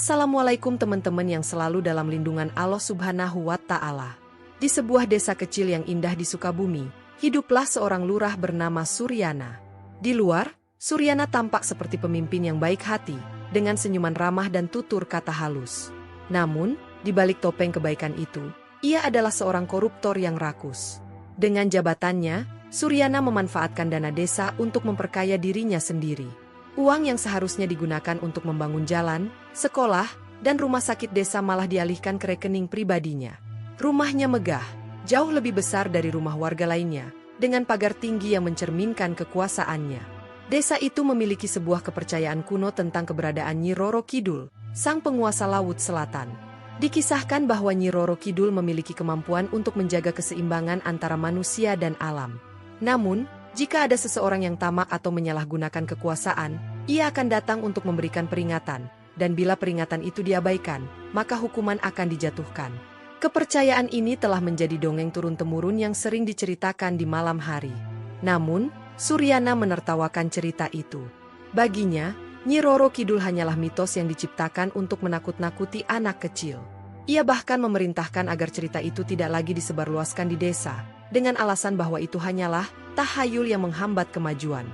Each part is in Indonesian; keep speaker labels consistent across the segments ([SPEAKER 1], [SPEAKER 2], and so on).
[SPEAKER 1] Assalamualaikum teman-teman yang selalu dalam lindungan Allah Subhanahu wa Ta'ala. Di sebuah desa kecil yang indah di Sukabumi, hiduplah seorang lurah bernama Suryana. Di luar, Suryana tampak seperti pemimpin yang baik hati, dengan senyuman ramah dan tutur kata halus. Namun, di balik topeng kebaikan itu, ia adalah seorang koruptor yang rakus. Dengan jabatannya, Suryana memanfaatkan dana desa untuk memperkaya dirinya sendiri. Uang yang seharusnya digunakan untuk membangun jalan, sekolah, dan rumah sakit desa malah dialihkan ke rekening pribadinya. Rumahnya megah, jauh lebih besar dari rumah warga lainnya, dengan pagar tinggi yang mencerminkan kekuasaannya. Desa itu memiliki sebuah kepercayaan kuno tentang keberadaan Nyi Roro Kidul, sang penguasa Laut Selatan. Dikisahkan bahwa Nyi Roro Kidul memiliki kemampuan untuk menjaga keseimbangan antara manusia dan alam. Namun, jika ada seseorang yang tamak atau menyalahgunakan kekuasaan, ia akan datang untuk memberikan peringatan, dan bila peringatan itu diabaikan, maka hukuman akan dijatuhkan. Kepercayaan ini telah menjadi dongeng turun-temurun yang sering diceritakan di malam hari. Namun, Suryana menertawakan cerita itu. Baginya, Nyi Roro Kidul hanyalah mitos yang diciptakan untuk menakut-nakuti anak kecil. Ia bahkan memerintahkan agar cerita itu tidak lagi disebarluaskan di desa, dengan alasan bahwa itu hanyalah tahayul yang menghambat kemajuan.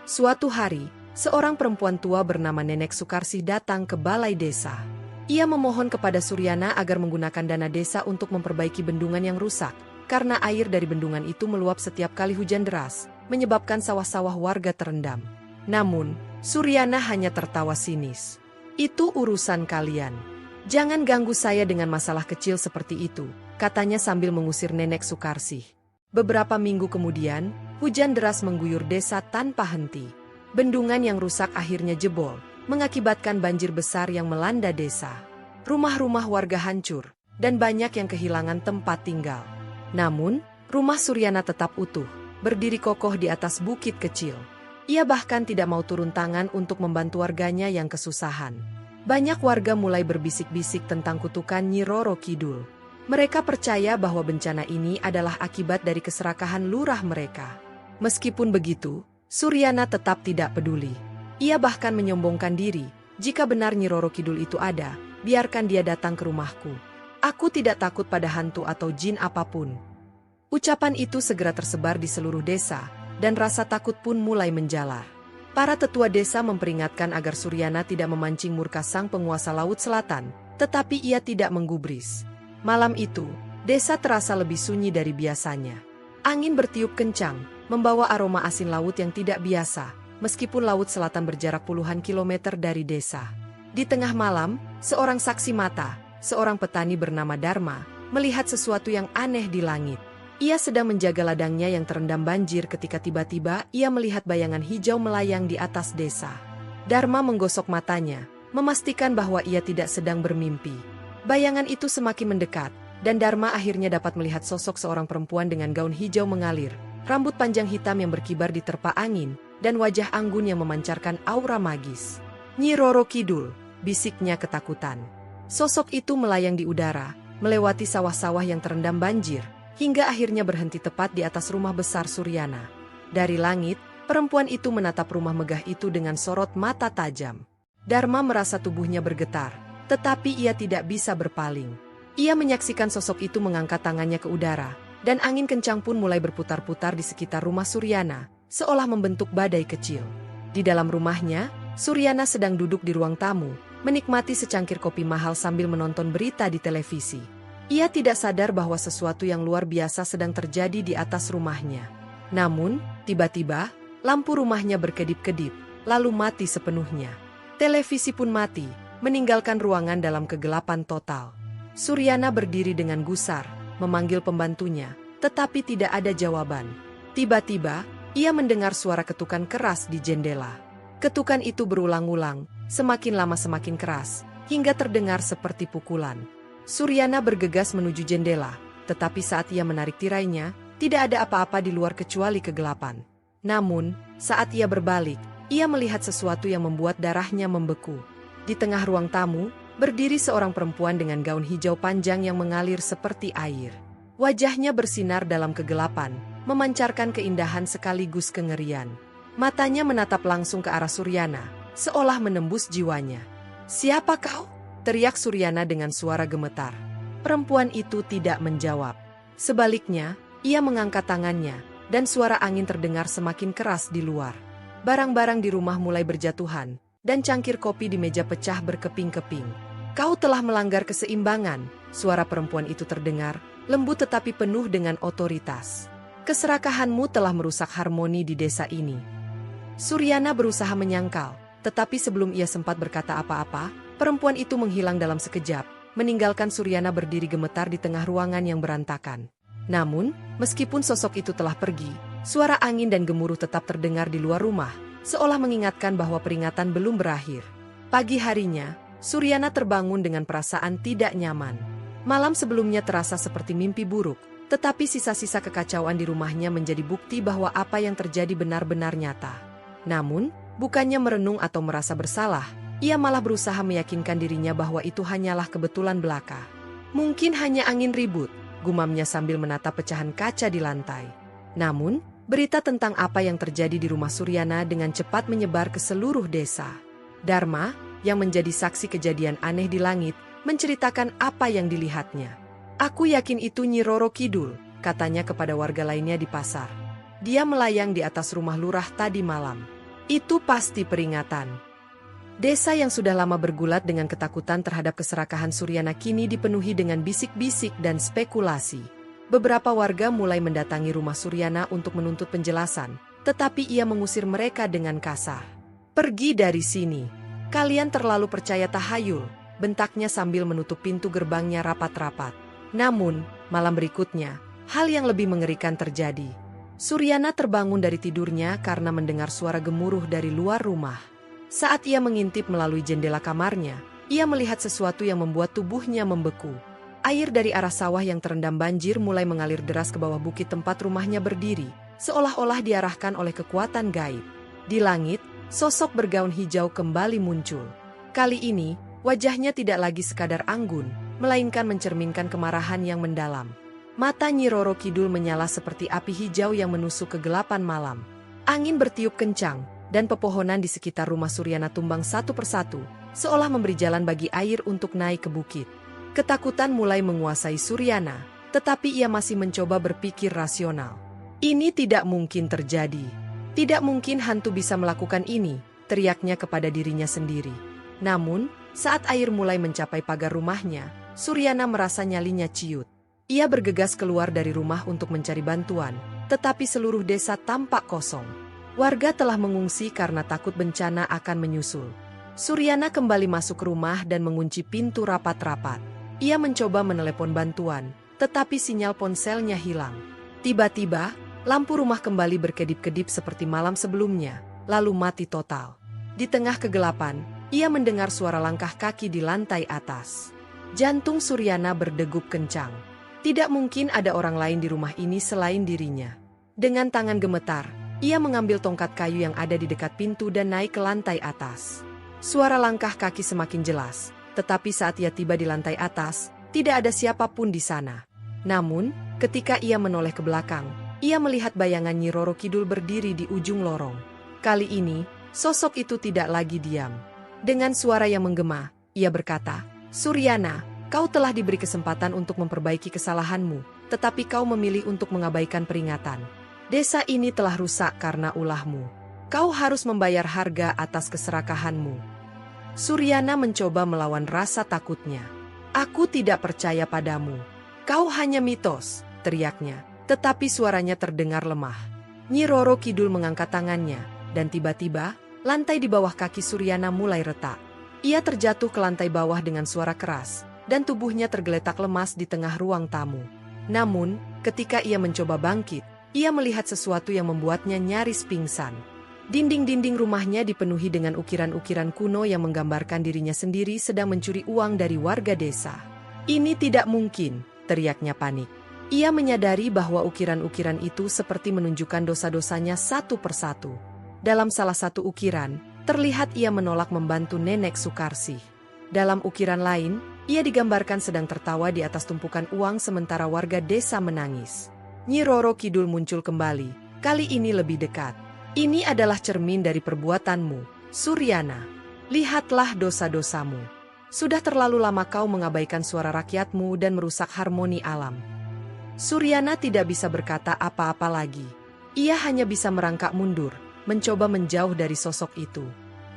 [SPEAKER 1] Suatu hari, seorang perempuan tua bernama Nenek Sukarsih datang ke balai desa. Ia memohon kepada Suryana agar menggunakan dana desa untuk memperbaiki bendungan yang rusak, karena air dari bendungan itu meluap setiap kali hujan deras, menyebabkan sawah-sawah warga terendam. Namun, Suryana hanya tertawa sinis. "Itu urusan kalian. Jangan ganggu saya dengan masalah kecil seperti itu," katanya sambil mengusir Nenek Sukarsih. Beberapa minggu kemudian, hujan deras mengguyur desa tanpa henti. Bendungan yang rusak akhirnya jebol, mengakibatkan banjir besar yang melanda desa. Rumah-rumah warga hancur, dan banyak yang kehilangan tempat tinggal. Namun, rumah Suryana tetap utuh, berdiri kokoh di atas bukit kecil. Ia bahkan tidak mau turun tangan untuk membantu warganya yang kesusahan. Banyak warga mulai berbisik-bisik tentang kutukan Nyi Roro Kidul. Mereka percaya bahwa bencana ini adalah akibat dari keserakahan lurah mereka. Meskipun begitu, Suryana tetap tidak peduli. Ia bahkan menyombongkan diri, "Jika benar Nyi Roro Kidul itu ada, biarkan dia datang ke rumahku. Aku tidak takut pada hantu atau jin apapun." Ucapan itu segera tersebar di seluruh desa, dan rasa takut pun mulai menjalar. Para tetua desa memperingatkan agar Suryana tidak memancing murka sang penguasa Laut Selatan, tetapi ia tidak menggubris. Malam itu, desa terasa lebih sunyi dari biasanya. Angin bertiup kencang, membawa aroma asin laut yang tidak biasa, meskipun Laut Selatan berjarak puluhan kilometer dari desa. Di tengah malam, seorang saksi mata, seorang petani bernama Dharma, melihat sesuatu yang aneh di langit. Ia sedang menjaga ladangnya yang terendam banjir ketika tiba-tiba ia melihat bayangan hijau melayang di atas desa. Dharma menggosok matanya, memastikan bahwa ia tidak sedang bermimpi. Bayangan itu semakin mendekat, dan Dharma akhirnya dapat melihat sosok seorang perempuan dengan gaun hijau mengalir, rambut panjang hitam yang berkibar diterpa angin, dan wajah anggun yang memancarkan aura magis. "Nyi Roro Kidul," bisiknya ketakutan. Sosok itu melayang di udara, melewati sawah-sawah yang terendam banjir, hingga akhirnya berhenti tepat di atas rumah besar Suryana. Dari langit, perempuan itu menatap rumah megah itu dengan sorot mata tajam. Dharma merasa tubuhnya bergetar, tetapi ia tidak bisa berpaling. Ia menyaksikan sosok itu mengangkat tangannya ke udara, dan angin kencang pun mulai berputar-putar di sekitar rumah Suryana, seolah membentuk badai kecil. Di dalam rumahnya, Suryana sedang duduk di ruang tamu, menikmati secangkir kopi mahal sambil menonton berita di televisi. Ia tidak sadar bahwa sesuatu yang luar biasa sedang terjadi di atas rumahnya. Namun, tiba-tiba, lampu rumahnya berkedip-kedip, lalu mati sepenuhnya. Televisi pun mati, meninggalkan ruangan dalam kegelapan total. Suryana berdiri dengan gusar, memanggil pembantunya, tetapi tidak ada jawaban. Tiba-tiba, ia mendengar suara ketukan keras di jendela. Ketukan itu berulang-ulang, semakin lama semakin keras, hingga terdengar seperti pukulan. Suryana bergegas menuju jendela, tetapi saat ia menarik tirainya, tidak ada apa-apa di luar kecuali kegelapan. Namun, saat ia berbalik, ia melihat sesuatu yang membuat darahnya membeku. Di tengah ruang tamu, berdiri seorang perempuan dengan gaun hijau panjang yang mengalir seperti air. Wajahnya bersinar dalam kegelapan, memancarkan keindahan sekaligus kengerian. Matanya menatap langsung ke arah Suryana, seolah menembus jiwanya. "Siapa kau?" teriak Suryana dengan suara gemetar. Perempuan itu tidak menjawab. Sebaliknya, ia mengangkat tangannya, dan suara angin terdengar semakin keras di luar. Barang-barang di rumah mulai berjatuhan, dan cangkir kopi di meja pecah berkeping-keping. "Kau telah melanggar keseimbangan," suara perempuan itu terdengar, lembut tetapi penuh dengan otoritas. "Keserakahanmu telah merusak harmoni di desa ini." Suryana berusaha menyangkal, tetapi sebelum ia sempat berkata apa-apa, perempuan itu menghilang dalam sekejap, meninggalkan Suryana berdiri gemetar di tengah ruangan yang berantakan. Namun, meskipun sosok itu telah pergi, suara angin dan gemuruh tetap terdengar di luar rumah, seolah mengingatkan bahwa peringatan belum berakhir. Pagi harinya, Suryana terbangun dengan perasaan tidak nyaman. Malam sebelumnya terasa seperti mimpi buruk, tetapi sisa-sisa kekacauan di rumahnya menjadi bukti bahwa apa yang terjadi benar-benar nyata. Namun, bukannya merenung atau merasa bersalah, ia malah berusaha meyakinkan dirinya bahwa itu hanyalah kebetulan belaka. "Mungkin hanya angin ribut," gumamnya sambil menatap pecahan kaca di lantai. Namun, berita tentang apa yang terjadi di rumah Suryana dengan cepat menyebar ke seluruh desa. Dharma, yang menjadi saksi kejadian aneh di langit, menceritakan apa yang dilihatnya. "Aku yakin itu Nyi Roro Kidul," katanya kepada warga lainnya di pasar. "Dia melayang di atas rumah lurah tadi malam. Itu pasti peringatan." Desa yang sudah lama bergulat dengan ketakutan terhadap keserakahan Suryana kini dipenuhi dengan bisik-bisik dan spekulasi. Beberapa warga mulai mendatangi rumah Suryana untuk menuntut penjelasan, tetapi ia mengusir mereka dengan kasar. "Pergi dari sini. Kalian terlalu percaya tahayul," bentaknya sambil menutup pintu gerbangnya rapat-rapat. Namun, malam berikutnya, hal yang lebih mengerikan terjadi. Suryana terbangun dari tidurnya karena mendengar suara gemuruh dari luar rumah. Saat ia mengintip melalui jendela kamarnya, ia melihat sesuatu yang membuat tubuhnya membeku. Air dari arah sawah yang terendam banjir mulai mengalir deras ke bawah bukit tempat rumahnya berdiri, seolah-olah diarahkan oleh kekuatan gaib. Di langit, sosok bergaun hijau kembali muncul. Kali ini, wajahnya tidak lagi sekadar anggun, melainkan mencerminkan kemarahan yang mendalam. Mata Nyi Roro Kidul menyala seperti api hijau yang menusuk kegelapan malam. Angin bertiup kencang, dan pepohonan di sekitar rumah Suryana tumbang satu persatu, seolah memberi jalan bagi air untuk naik ke bukit. Ketakutan mulai menguasai Suryana, tetapi ia masih mencoba berpikir rasional. "Ini tidak mungkin terjadi. Tidak mungkin hantu bisa melakukan ini," teriaknya kepada dirinya sendiri. Namun, saat air mulai mencapai pagar rumahnya, Suryana merasa nyalinya ciut. Ia bergegas keluar dari rumah untuk mencari bantuan, tetapi seluruh desa tampak kosong. Warga telah mengungsi karena takut bencana akan menyusul. Suryana kembali masuk rumah dan mengunci pintu rapat-rapat. Ia mencoba menelepon bantuan, tetapi sinyal ponselnya hilang. Tiba-tiba, lampu rumah kembali berkedip-kedip seperti malam sebelumnya, lalu mati total. Di tengah kegelapan, ia mendengar suara langkah kaki di lantai atas. Jantung Suryana berdegup kencang. Tidak mungkin ada orang lain di rumah ini selain dirinya. Dengan tangan gemetar, ia mengambil tongkat kayu yang ada di dekat pintu dan naik ke lantai atas. Suara langkah kaki semakin jelas, tetapi saat ia tiba di lantai atas, tidak ada siapapun di sana. Namun, ketika ia menoleh ke belakang, ia melihat bayangan Nyi Roro Kidul berdiri di ujung lorong. Kali ini, sosok itu tidak lagi diam. Dengan suara yang menggema, ia berkata, "Suryana, kau telah diberi kesempatan untuk memperbaiki kesalahanmu, tetapi kau memilih untuk mengabaikan peringatan. Desa ini telah rusak karena ulahmu. Kau harus membayar harga atas keserakahanmu." Suryana mencoba melawan rasa takutnya. "Aku tidak percaya padamu. Kau hanya mitos," teriaknya, tetapi suaranya terdengar lemah. Nyi Roro Kidul mengangkat tangannya, dan tiba-tiba, lantai di bawah kaki Suryana mulai retak. Ia terjatuh ke lantai bawah dengan suara keras, dan tubuhnya tergeletak lemas di tengah ruang tamu. Namun, ketika ia mencoba bangkit, ia melihat sesuatu yang membuatnya nyaris pingsan. Dinding-dinding rumahnya dipenuhi dengan ukiran-ukiran kuno yang menggambarkan dirinya sendiri sedang mencuri uang dari warga desa. "Ini tidak mungkin," teriaknya panik. Ia menyadari bahwa ukiran-ukiran itu seperti menunjukkan dosa-dosanya satu persatu. Dalam salah satu ukiran, terlihat ia menolak membantu Nenek Sukarsih. Dalam ukiran lain, ia digambarkan sedang tertawa di atas tumpukan uang sementara warga desa menangis. Nyi Roro Kidul muncul kembali, kali ini lebih dekat. "Ini adalah cermin dari perbuatanmu, Suryana. Lihatlah dosa-dosamu. Sudah terlalu lama kau mengabaikan suara rakyatmu dan merusak harmoni alam. Suryana tidak bisa berkata apa-apa lagi. Ia hanya bisa merangkak mundur, mencoba menjauh dari sosok itu.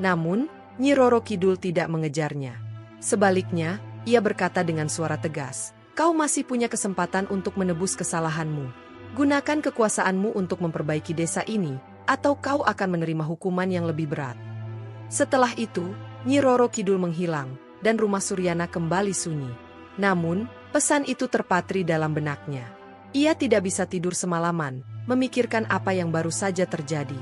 [SPEAKER 1] Namun, Nyi Roro Kidul tidak mengejarnya. Sebaliknya, ia berkata dengan suara tegas, "Kau masih punya kesempatan untuk menebus kesalahanmu. Gunakan kekuasaanmu untuk memperbaiki desa ini, atau kau akan menerima hukuman yang lebih berat." Setelah itu, Nyi Roro Kidul menghilang, dan rumah Suryana kembali sunyi. Namun, pesan itu terpatri dalam benaknya. Ia tidak bisa tidur semalaman, memikirkan apa yang baru saja terjadi.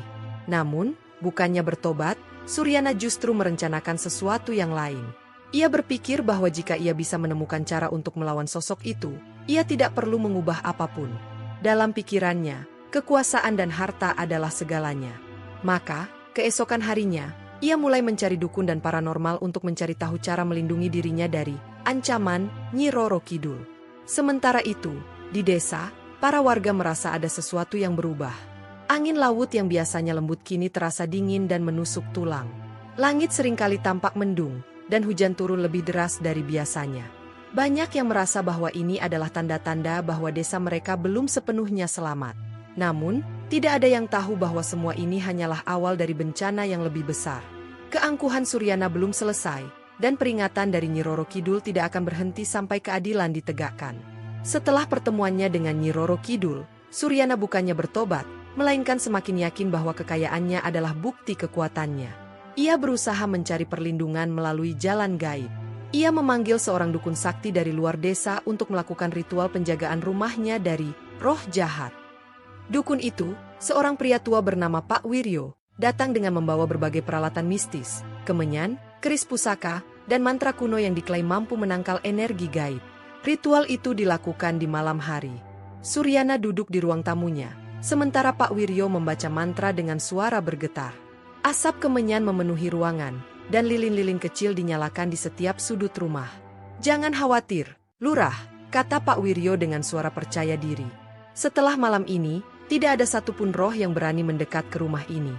[SPEAKER 1] Namun, bukannya bertobat, Suryana justru merencanakan sesuatu yang lain. Ia berpikir bahwa jika ia bisa menemukan cara untuk melawan sosok itu, ia tidak perlu mengubah apapun. Dalam pikirannya, kekuasaan dan harta adalah segalanya. Maka, keesokan harinya, ia mulai mencari dukun dan paranormal untuk mencari tahu cara melindungi dirinya dari ancaman Nyi Roro Kidul. Sementara itu, di desa, para warga merasa ada sesuatu yang berubah. Angin laut yang biasanya lembut kini terasa dingin dan menusuk tulang. Langit seringkali tampak mendung, dan hujan turun lebih deras dari biasanya. Banyak yang merasa bahwa ini adalah tanda-tanda bahwa desa mereka belum sepenuhnya selamat. Namun, tidak ada yang tahu bahwa semua ini hanyalah awal dari bencana yang lebih besar. Keangkuhan Suryana belum selesai, dan peringatan dari Nyi Roro Kidul tidak akan berhenti sampai keadilan ditegakkan. Setelah pertemuannya dengan Nyi Roro Kidul, Suryana bukannya bertobat, melainkan semakin yakin bahwa kekayaannya adalah bukti kekuatannya. Ia berusaha mencari perlindungan melalui jalan gaib. Ia memanggil seorang dukun sakti dari luar desa untuk melakukan ritual penjagaan rumahnya dari roh jahat. Dukun itu, seorang pria tua bernama Pak Wiryo, datang dengan membawa berbagai peralatan mistis, kemenyan, keris pusaka, dan mantra kuno yang diklaim mampu menangkal energi gaib. Ritual itu dilakukan di malam hari. Suryana duduk di ruang tamunya, sementara Pak Wiryo membaca mantra dengan suara bergetar. Asap kemenyan memenuhi ruangan, dan lilin-lilin kecil dinyalakan di setiap sudut rumah. "Jangan khawatir, Lurah," kata Pak Wiryo dengan suara percaya diri. "Setelah malam ini, tidak ada satupun roh yang berani mendekat ke rumah ini."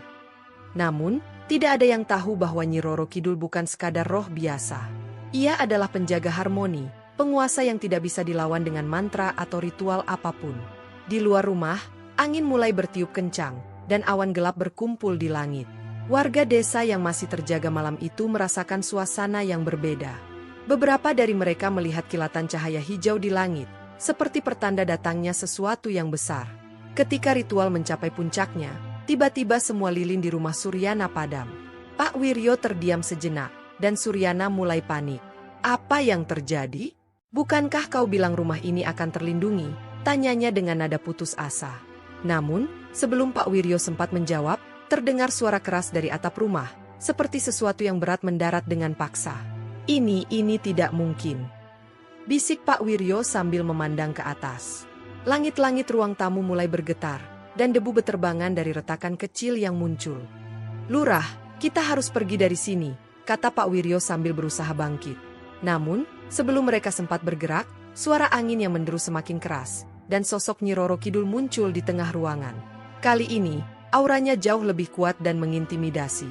[SPEAKER 1] Namun, tidak ada yang tahu bahwa Nyi Roro Kidul bukan sekadar roh biasa. Ia adalah penjaga harmoni, penguasa yang tidak bisa dilawan dengan mantra atau ritual apapun. Di luar rumah, angin mulai bertiup kencang, dan awan gelap berkumpul di langit. Warga desa yang masih terjaga malam itu merasakan suasana yang berbeda. Beberapa dari mereka melihat kilatan cahaya hijau di langit, seperti pertanda datangnya sesuatu yang besar. Ketika ritual mencapai puncaknya, tiba-tiba semua lilin di rumah Suryana padam. Pak Wiryo terdiam sejenak, dan Suryana mulai panik. "Apa yang terjadi? Bukankah kau bilang rumah ini akan terlindungi?" tanyanya dengan nada putus asa. Namun, sebelum Pak Wiryo sempat menjawab, terdengar suara keras dari atap rumah, seperti sesuatu yang berat mendarat dengan paksa. Ini tidak mungkin," bisik Pak Wiryo sambil memandang ke atas. Langit-langit ruang tamu mulai bergetar, dan debu beterbangan dari retakan kecil yang muncul. "Lurah, kita harus pergi dari sini," kata Pak Wiryo sambil berusaha bangkit. Namun, sebelum mereka sempat bergerak, suara angin yang menderu semakin keras, dan sosok Nyi Roro Kidul muncul di tengah ruangan. Kali ini, auranya jauh lebih kuat dan mengintimidasi.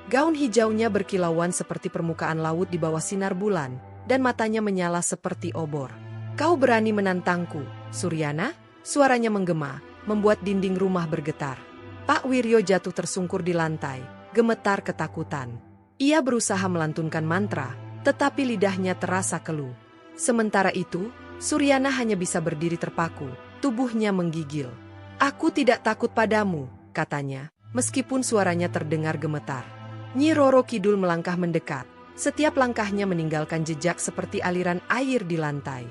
[SPEAKER 1] Gaun hijaunya berkilauan seperti permukaan laut di bawah sinar bulan, dan matanya menyala seperti obor. "Kau berani menantangku, Suryana?" Suaranya menggema, membuat dinding rumah bergetar. Pak Wiryo jatuh tersungkur di lantai, gemetar ketakutan. Ia berusaha melantunkan mantra, tetapi lidahnya terasa keluh. Sementara itu, Suryana hanya bisa berdiri terpaku, tubuhnya menggigil. "Aku tidak takut padamu," katanya, meskipun suaranya terdengar gemetar. Nyi Roro Kidul melangkah mendekat. Setiap langkahnya meninggalkan jejak seperti aliran air di lantai.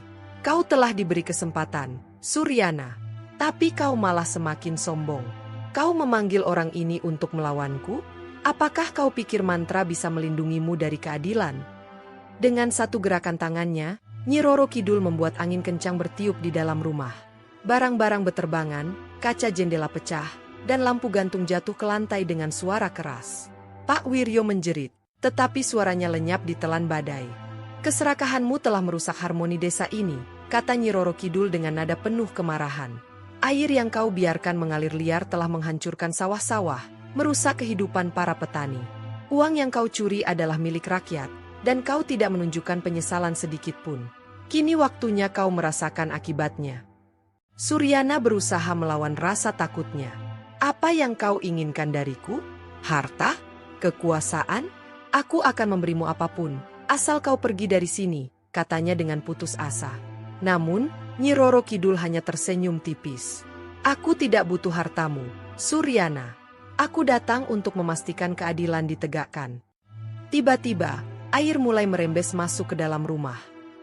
[SPEAKER 1] "Kau telah diberi kesempatan, Suryana. Tapi kau malah semakin sombong. Kau memanggil orang ini untuk melawanku? Apakah kau pikir mantra bisa melindungimu dari keadilan?" Dengan satu gerakan tangannya, Nyi Roro Kidul membuat angin kencang bertiup di dalam rumah. Barang-barang beterbangan, kaca jendela pecah, dan lampu gantung jatuh ke lantai dengan suara keras. Pak Wiryo menjerit, tetapi suaranya lenyap ditelan badai. "Keserakahanmu telah merusak harmoni desa ini," kata Nyi Roro Kidul dengan nada penuh kemarahan. "Air yang kau biarkan mengalir liar telah menghancurkan sawah-sawah, merusak kehidupan para petani. Uang yang kau curi adalah milik rakyat, dan kau tidak menunjukkan penyesalan sedikit pun. Kini waktunya kau merasakan akibatnya. Suryana berusaha melawan rasa takutnya. Apa yang kau inginkan dariku? Harta? Kekuasaan? Aku akan memberimu apapun, asal kau pergi dari sini, katanya dengan putus asa. Namun, Nyi Roro Kidul hanya tersenyum tipis. Aku tidak butuh hartamu, Suryana. Aku datang untuk memastikan keadilan ditegakkan. Tiba-tiba, air mulai merembes masuk ke dalam rumah.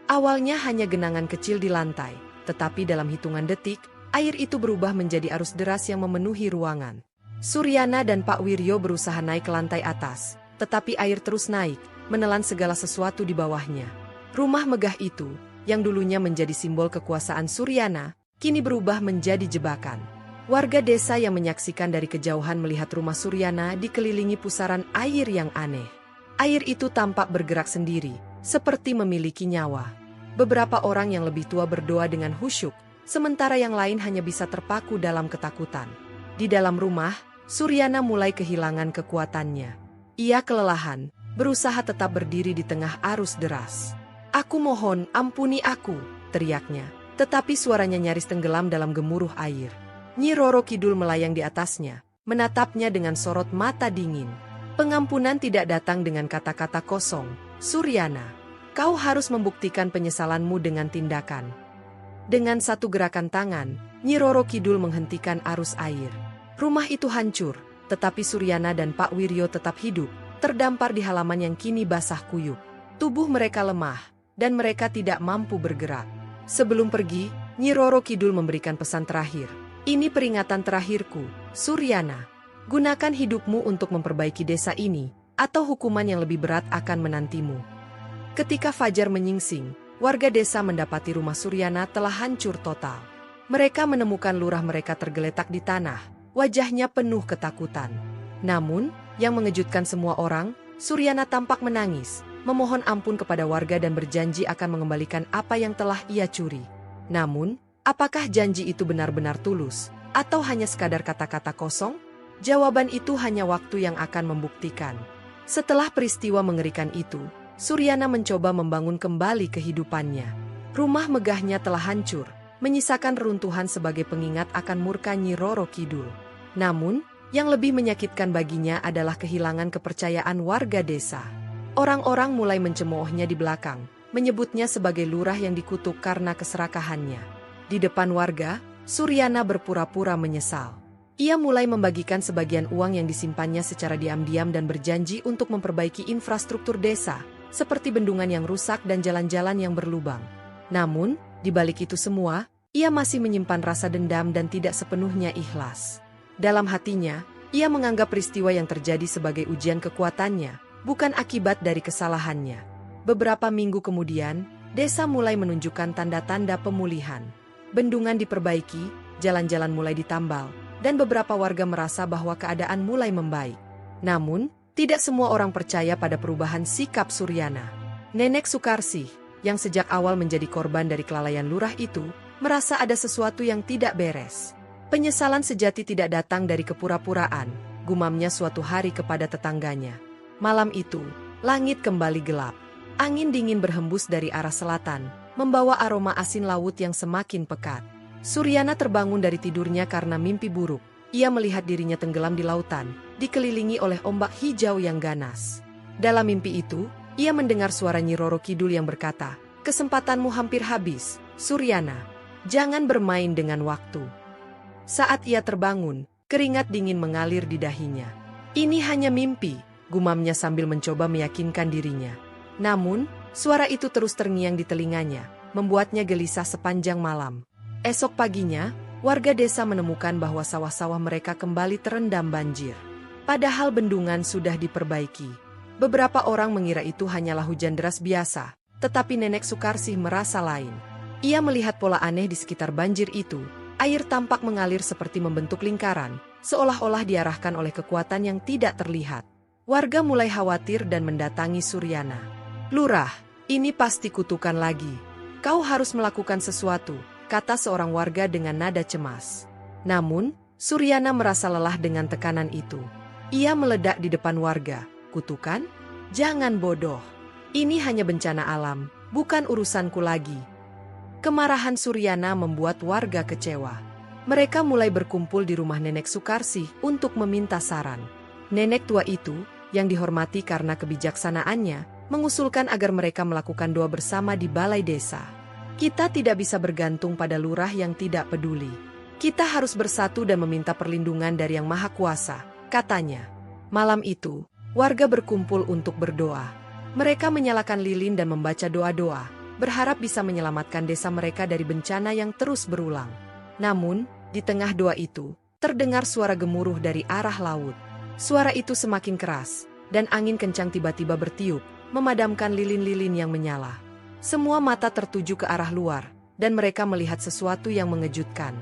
[SPEAKER 1] Awalnya hanya genangan kecil di lantai, tetapi dalam hitungan detik, air itu berubah menjadi arus deras yang memenuhi ruangan. Suryana dan Pak Wiryo berusaha naik ke lantai atas, tetapi air terus naik, menelan segala sesuatu di bawahnya. Rumah megah itu, yang dulunya menjadi simbol kekuasaan Suryana, kini berubah menjadi jebakan. Warga desa yang menyaksikan dari kejauhan melihat rumah Suryana dikelilingi pusaran air yang aneh. Air itu tampak bergerak sendiri, seperti memiliki nyawa. Beberapa orang yang lebih tua berdoa dengan khusyuk, sementara yang lain hanya bisa terpaku dalam ketakutan. Di dalam rumah, Suryana mulai kehilangan kekuatannya. Ia kelelahan, berusaha tetap berdiri di tengah arus deras. Aku mohon, ampuni aku, teriaknya. Tetapi suaranya nyaris tenggelam dalam gemuruh air. Nyi Roro Kidul melayang di atasnya, menatapnya dengan sorot mata dingin. Pengampunan tidak datang dengan kata-kata kosong. Suryana, kau harus membuktikan penyesalanmu dengan tindakan. Dengan satu gerakan tangan, Nyi Roro Kidul menghentikan arus air. Rumah itu hancur, tetapi Suryana dan Pak Wiryo tetap hidup, terdampar di halaman yang kini basah kuyup. Tubuh mereka lemah, dan mereka tidak mampu bergerak. Sebelum pergi, Nyi Roro Kidul memberikan pesan terakhir. Ini peringatan terakhirku, Suryana. Gunakan hidupmu untuk memperbaiki desa ini, atau hukuman yang lebih berat akan menantimu. Ketika fajar menyingsing, warga desa mendapati rumah Suryana telah hancur total. Mereka menemukan lurah mereka tergeletak di tanah. Wajahnya penuh ketakutan. Namun, yang mengejutkan semua orang, Suryana tampak menangis, memohon ampun kepada warga dan berjanji akan mengembalikan apa yang telah ia curi. Namun, apakah janji itu benar-benar tulus, atau hanya sekadar kata-kata kosong? Jawaban itu hanya waktu yang akan membuktikan. Setelah peristiwa mengerikan itu, Suryana mencoba membangun kembali kehidupannya. Rumah megahnya telah hancur, menyisakan reruntuhan sebagai pengingat akan murka Nyi Roro Kidul. Namun, yang lebih menyakitkan baginya adalah kehilangan kepercayaan warga desa. Orang-orang mulai mencemoohnya di belakang, menyebutnya sebagai lurah yang dikutuk karena keserakahannya. Di depan warga, Suryana berpura-pura menyesal. Ia mulai membagikan sebagian uang yang disimpannya secara diam-diam dan berjanji untuk memperbaiki infrastruktur desa, seperti bendungan yang rusak dan jalan-jalan yang berlubang. Namun, di balik itu semua, ia masih menyimpan rasa dendam dan tidak sepenuhnya ikhlas. Dalam hatinya, ia menganggap peristiwa yang terjadi sebagai ujian kekuatannya, bukan akibat dari kesalahannya. Beberapa minggu kemudian, desa mulai menunjukkan tanda-tanda pemulihan. Bendungan diperbaiki, jalan-jalan mulai ditambal, dan beberapa warga merasa bahwa keadaan mulai membaik. Namun, tidak semua orang percaya pada perubahan sikap Suryana. Nenek Sukarsih, yang sejak awal menjadi korban dari kelalaian lurah itu, merasa ada sesuatu yang tidak beres. Penyesalan sejati tidak datang dari kepura-puraan, gumamnya suatu hari kepada tetangganya. Malam itu, langit kembali gelap. Angin dingin berhembus dari arah selatan, membawa aroma asin laut yang semakin pekat. Suryana terbangun dari tidurnya karena mimpi buruk. Ia melihat dirinya tenggelam di lautan, dikelilingi oleh ombak hijau yang ganas. Dalam mimpi itu, ia mendengar suara Nyi Roro Kidul yang berkata, "Kesempatanmu hampir habis, Suryana. Jangan bermain dengan waktu." Saat ia terbangun, keringat dingin mengalir di dahinya. "Ini hanya mimpi," gumamnya sambil mencoba meyakinkan dirinya. Namun, suara itu terus terngiang di telinganya, membuatnya gelisah sepanjang malam. Esok paginya, warga desa menemukan bahwa sawah-sawah mereka kembali terendam banjir. Padahal bendungan sudah diperbaiki. Beberapa orang mengira itu hanyalah hujan deras biasa, tetapi Nenek Sukarsih merasa lain. Ia melihat pola aneh di sekitar banjir itu. Air tampak mengalir seperti membentuk lingkaran, seolah-olah diarahkan oleh kekuatan yang tidak terlihat. Warga mulai khawatir dan mendatangi Suryana. "Lurah, ini pasti kutukan lagi. Kau harus melakukan sesuatu," kata seorang warga dengan nada cemas. Namun, Suryana merasa lelah dengan tekanan itu. Ia meledak di depan warga, kutukan? Jangan bodoh. Ini hanya bencana alam, bukan urusanku lagi. Kemarahan Suryana membuat warga kecewa. Mereka mulai berkumpul di rumah Nenek Sukarsih untuk meminta saran. Nenek tua itu, yang dihormati karena kebijaksanaannya, mengusulkan agar mereka melakukan doa bersama di balai desa. Kita tidak bisa bergantung pada lurah yang tidak peduli. Kita harus bersatu dan meminta perlindungan dari Yang Maha Kuasa, katanya. Malam itu, warga berkumpul untuk berdoa. Mereka menyalakan lilin dan membaca doa-doa, berharap bisa menyelamatkan desa mereka dari bencana yang terus berulang. Namun, di tengah doa itu, terdengar suara gemuruh dari arah laut. Suara itu semakin keras, dan angin kencang tiba-tiba bertiup, memadamkan lilin-lilin yang menyala. Semua mata tertuju ke arah luar, dan mereka melihat sesuatu yang mengejutkan.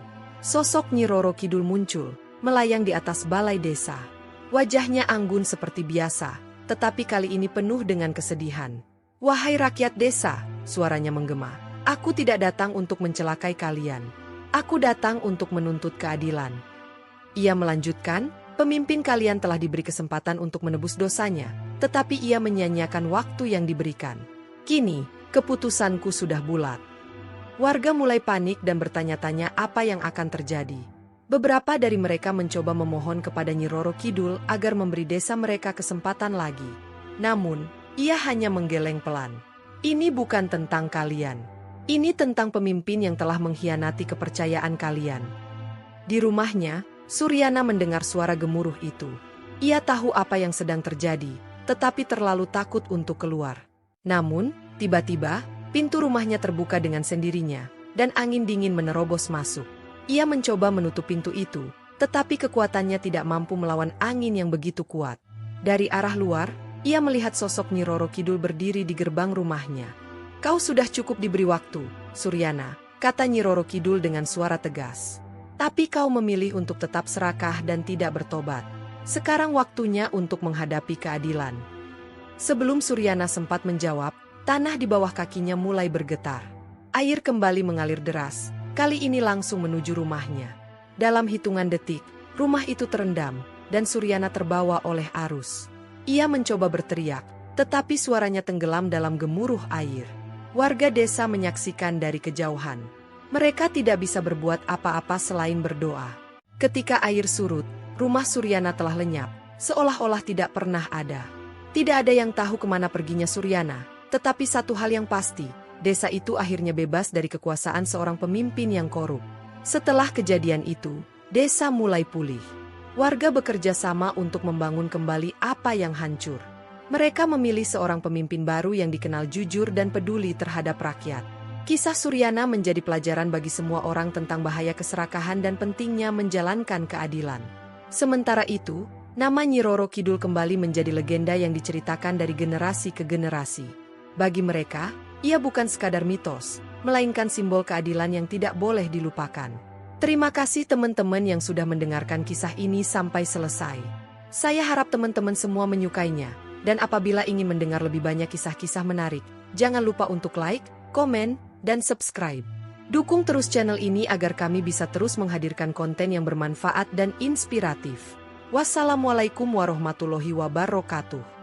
[SPEAKER 1] Sosok Nyi Roro Kidul muncul, melayang di atas balai desa. Wajahnya anggun seperti biasa, tetapi kali ini penuh dengan kesedihan. "Wahai rakyat desa," suaranya menggema, "aku tidak datang untuk mencelakai kalian. Aku datang untuk menuntut keadilan." Ia melanjutkan, "Pemimpin kalian telah diberi kesempatan untuk menebus dosanya, tetapi ia menyia-nyiakan waktu yang diberikan. Kini, keputusanku sudah bulat." Warga mulai panik dan bertanya-tanya apa yang akan terjadi. Beberapa dari mereka mencoba memohon kepada Nyi Roro Kidul agar memberi desa mereka kesempatan lagi. Namun, ia hanya menggeleng pelan. "Ini bukan tentang kalian. Ini tentang pemimpin yang telah mengkhianati kepercayaan kalian." Di rumahnya, Suryana mendengar suara gemuruh itu. Ia tahu apa yang sedang terjadi, tetapi terlalu takut untuk keluar. Namun, tiba-tiba, pintu rumahnya terbuka dengan sendirinya, dan angin dingin menerobos masuk. Ia mencoba menutup pintu itu, tetapi kekuatannya tidak mampu melawan angin yang begitu kuat. Dari arah luar, ia melihat sosok Nyi Roro Kidul berdiri di gerbang rumahnya. "Kau sudah cukup diberi waktu, Suryana," kata Nyi Roro Kidul dengan suara tegas. "Tapi kau memilih untuk tetap serakah dan tidak bertobat. Sekarang waktunya untuk menghadapi keadilan." Sebelum Suryana sempat menjawab, tanah di bawah kakinya mulai bergetar. Air kembali mengalir deras, kali ini langsung menuju rumahnya. Dalam hitungan detik, rumah itu terendam, dan Suryana terbawa oleh arus. Ia mencoba berteriak, tetapi suaranya tenggelam dalam gemuruh air. Warga desa menyaksikan dari kejauhan. Mereka tidak bisa berbuat apa-apa selain berdoa. Ketika air surut, rumah Suryana telah lenyap, seolah-olah tidak pernah ada. Tidak ada yang tahu kemana perginya Suryana. Tetapi satu hal yang pasti, desa itu akhirnya bebas dari kekuasaan seorang pemimpin yang korup. Setelah kejadian itu, desa mulai pulih. Warga bekerja sama untuk membangun kembali apa yang hancur. Mereka memilih seorang pemimpin baru yang dikenal jujur dan peduli terhadap rakyat. Kisah Suryana menjadi pelajaran bagi semua orang tentang bahaya keserakahan dan pentingnya menjalankan keadilan. Sementara itu, nama Nyi Roro Kidul kembali menjadi legenda yang diceritakan dari generasi ke generasi. Bagi mereka, ia bukan sekadar mitos, melainkan simbol keadilan yang tidak boleh dilupakan. Terima kasih teman-teman yang sudah mendengarkan kisah ini sampai selesai. Saya harap teman-teman semua menyukainya, dan apabila ingin mendengar lebih banyak kisah-kisah menarik, jangan lupa untuk like, komen, dan subscribe. Dukung terus channel ini agar kami bisa terus menghadirkan konten yang bermanfaat dan inspiratif. Wassalamualaikum warahmatullahi wabarakatuh.